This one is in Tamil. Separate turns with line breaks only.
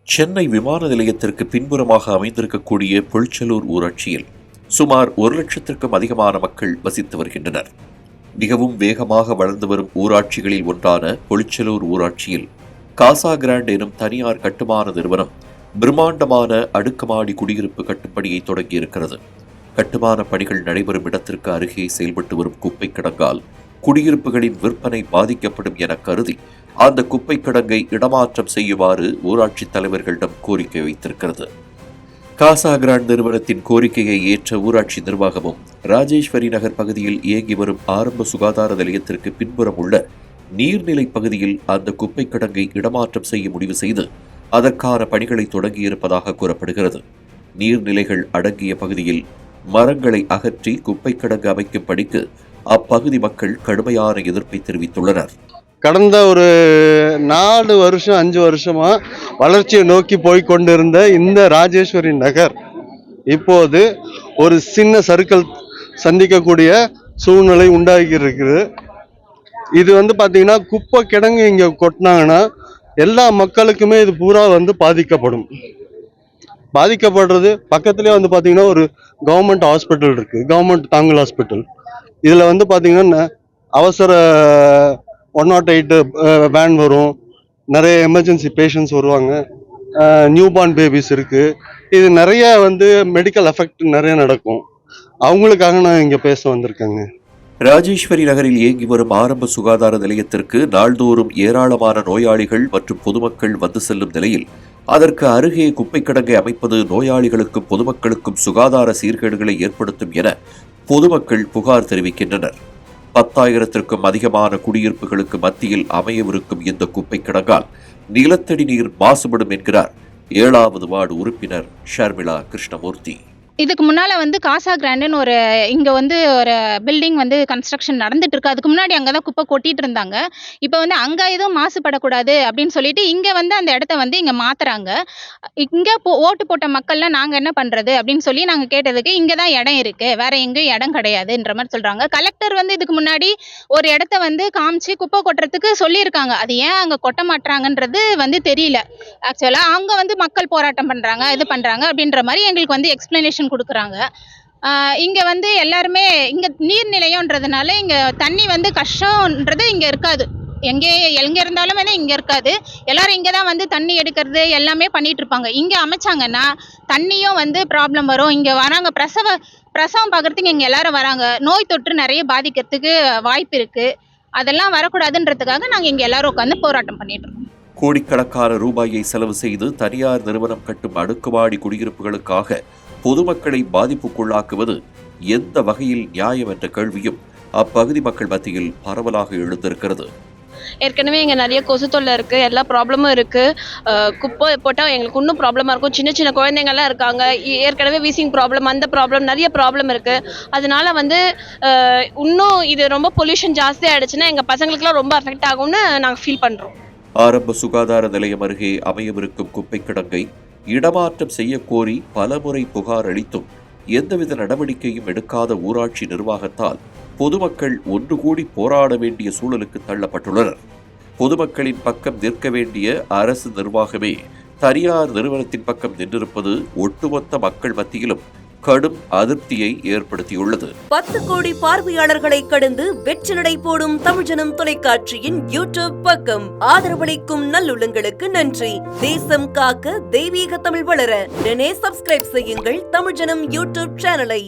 சென்னை விமான நிலையத்திற்கு பின்புறமாக அமைந்திருக்கக்கூடிய பொழிச்சலூர் ஊராட்சியில் சுமார் 1,00,000க்கும் அதிகமான மக்கள் வசித்து வருகின்றனர். மிகவும் வேகமாக வளர்ந்து வரும் ஊராட்சிகளில் ஒன்றான பொழிச்சலூர் ஊராட்சியில் காசா கிராண்ட் எனும் தனியார் கட்டுமான நிறுவனம் பிரம்மாண்டமான அடுக்குமாடி குடியிருப்பு கட்டுப்பணியை தொடங்கியிருக்கிறது. கட்டுமான பணிகள் நடைபெறும் இடத்திற்கு அருகே செயல்பட்டு வரும் குப்பை கிடங்கால் குடியிருப்புகளின் விற்பனை பாதிக்கப்படும் என கருதி அந்த குப்பை கிடங்கை இடமாற்றம் செய்யுமாறு ஊராட்சி தலைவர்களிடம் கோரிக்கை வைத்திருக்கிறது. காசா கிராண்ட் நிறுவனத்தின் கோரிக்கையை ஏற்ற ஊராட்சி நிர்வாகமும் ராஜேஸ்வரி நகர் பகுதியில் இயங்கி வரும் ஆரம்ப சுகாதார நிலையத்திற்கு பின்புறம் உள்ள நீர்நிலை பகுதியில் அந்த குப்பை கிடங்கை இடமாற்றம் செய்ய முடிவு செய்து அதற்கான பணிகளை தொடங்கியிருப்பதாக கூறப்படுகிறது. நீர்நிலைகள் அடங்கிய பகுதியில் மரங்களை அகற்றி குப்பை கிடங்கு அமைக்கும் பணிக்கு அப்பகுதி மக்கள் கடுமையான எதிர்ப்பை தெரிவித்துள்ளனர்.
கடந்த ஒரு 4 வருஷம் 5 வருஷமா வளர்ச்சியை நோக்கி போய்கொண்டிருந்த இந்த ராஜேஸ்வரி நகர் இப்போது ஒரு சின்ன சர்க்கிள் சந்திக்கக்கூடிய சூழ்நிலை உண்டாகி இருக்குது. இது பாத்தீங்கன்னா குப்பை கிடங்கு இங்க கொட்டினாங்கன்னா எல்லா மக்களுக்குமே இது பூரா பாதிக்கப்படும். பாதிக்கப்படுறது பக்கத்துலேயே பாத்தீங்கன்னா ஒரு கவர்மெண்ட் ஹாஸ்பிட்டல் இருக்கு, கவர்மெண்ட் தாங்கல் ஹாஸ்பிட்டல். இதுல பாத்தீங்கன்னா அவசர 108 வேன் வரும், நிறைய எமர்ஜென்சி பேஷண்ட்ஸ் வருவாங்க, நியூ பார்ன் பேபிஸ் இருக்கு. இது நிறைய மெடிக்கல் எஃபெக்ட் நிறைய நடக்கும். அவங்களுக்காக நான் இங்க பேச வந்திருக்கேங்க.
ராஜேஸ்வரி நகரில் இயங்கி வரும் ஆரம்ப சுகாதார நிலையத்திற்கு நாள்தோறும் ஏராளமான நோயாளிகள் மற்றும் பொதுமக்கள் வந்து செல்லும் நிலையில் அதற்கு அருகே குப்பை கிடங்கை அமைப்பது நோயாளிகளுக்கும் பொதுமக்களுக்கும் சுகாதார சீர்கேடுகளை ஏற்படுத்தும் என பொதுமக்கள் புகார் தெரிவிக்கின்றனர். 10,000த்திற்கும் அதிகமான குடியிருப்புகளுக்கு மத்தியில் அமையவிருக்கும் இந்த குப்பை கிடங்கால் நிலத்தடி நீர் மாசுபடும் என்கிறார் 7வது வார்டு உறுப்பினர் ஷர்மிளா கிருஷ்ணமூர்த்தி.
இதுக்கு முன்னால் காசா கிராண்டுன்னு இங்கே ஒரு பில்டிங் கன்ஸ்ட்ரக்ஷன் நடந்துட்டு இருக்கு. அதுக்கு முன்னாடி அங்கே தான் குப்பை கொட்டிட்டு இருந்தாங்க. இப்போ அங்கே எதுவும் மாசுபடக்கூடாது அப்படின்னு சொல்லிட்டு இங்கே அந்த இடத்த இங்கே மாத்துறாங்க. இங்கே ஓட்டு போட்ட மக்கள்லாம் நாங்கள் என்ன பண்ணுறது அப்படின்னு சொல்லி நாங்கள் கேட்டதுக்கு இங்கே தான் இடம் இருக்கு, வேற எங்கேயும் இடம் கிடையாதுன்ற மாதிரி சொல்கிறாங்க. கலெக்டர் இதுக்கு முன்னாடி ஒரு இடத்த காமிச்சு குப்பை கொட்டுறதுக்கு சொல்லியிருக்காங்க. அது ஏன் அங்கே கொட்ட மாட்டுறாங்கன்றது தெரியல. ஆக்சுவலாக அவங்க மக்கள் போராட்டம் பண்ணுறாங்க, இது பண்ணுறாங்க அப்படின்ற மாதிரி எங்களுக்கு எக்ஸ்பிளனேஷன் கொடுக்குறாங்க. இங்க எல்லாருமே இங்க நீர்நிலையம்ன்றதுனால இங்க தண்ணி கஷ்டம்ன்றது இங்க இருக்காது. எங்க இருந்தாலும் இங்க இருக்காது. எல்லாரும் இங்கதான் தண்ணி எடுக்கிறது எல்லாமே பண்ணிட்டு இருப்பாங்க. இங்க அமைச்சாங்கன்னா தண்ணியும் ப்ராப்ளம் வரும். இங்க வராங்க பிரசவம் பார்க்கறதுக்கு இங்க எல்லாரும் வராங்க. நோய் தொற்று நிறைய பாதிக்கிறதுக்கு வாய்ப்பு இருக்கு. அதெல்லாம் வரக்கூடாதுன்றதுக்காக நாங்க இங்க எல்லாரும் உட்காந்து போராட்டம் பண்ணிட்டு இருக்கோம்.
கோடிக்கணக்கான ரூபாயை செலவு செய்து தனியார் நிறுவனம் கட்டும் அடுக்குமாடி குடியிருப்புகளுக்காக பொதுமக்களை பாதிப்புக்குள்ளாக்குவது எந்த வகையில் நியாயம் என்ற கேள்வியும் அப்பகுதி மக்கள் மத்தியில் பரவலாக எழுந்திருக்கிறது.
ஏற்கனவே இங்கே நிறைய கொசு தொல்லை இருக்குது, எல்லா ப்ராப்ளமும் இருக்குது. குப்பை போட்டால் எங்களுக்கு இன்னும் ப்ராப்ளமாக இருக்கும். சின்ன சின்ன குழந்தைங்கள்லாம் இருக்காங்க, ஏற்கனவே வீசிங் ப்ராப்ளம், அந்த ப்ராப்ளம், நிறைய ப்ராப்ளம் இருக்குது. அதனால இன்னும் இது ரொம்ப பொல்யூஷன் ஜாஸ்தி ஆகிடுச்சுன்னா எங்கள் பசங்களுக்குலாம் ரொம்ப அஃபெக்ட் ஆகும்னு நாங்கள் ஃபீல் பண்ணுறோம்.
ஆரம்ப சுகாதார நிலையம் அருகே அமையவிருக்கும் குப்பை கிடங்கை இடமாற்றம் செய்ய கோரி பலமுறை புகார் அளித்தும் எந்தவித நடவடிக்கையும் எடுக்காத ஊராட்சி நிர்வாகத்தால் பொதுமக்கள் ஒன்று கூடி போராட வேண்டிய சூழலுக்கு தள்ளப்பட்டுள்ளனர். பொதுமக்களின் பக்கம் நிற்க வேண்டிய அரசு நிர்வாகமே தனியார் நிறுவனத்தின் பக்கம் நின்றிருப்பது ஒட்டுமொத்த மக்கள் மத்தியிலும் கடும் அதிருப்தியை ஏற்படுத்தியுள்ளது.
10 கோடி பார்வையாளர்களை கடந்து வெற்றி நடை போடும் தமிழ்ஜனம் தொலைக்காட்சியின் யூடியூப் பக்கம் ஆதரவளிக்கும் நல்லுள்ளங்களுக்கு நன்றி. தேசம் காக்க தெய்வீக தமிழ் வளர உடனே சப்ஸ்கிரைப் செய்யுங்கள் தமிழ்ஜனம் யூடியூப் சேனலை.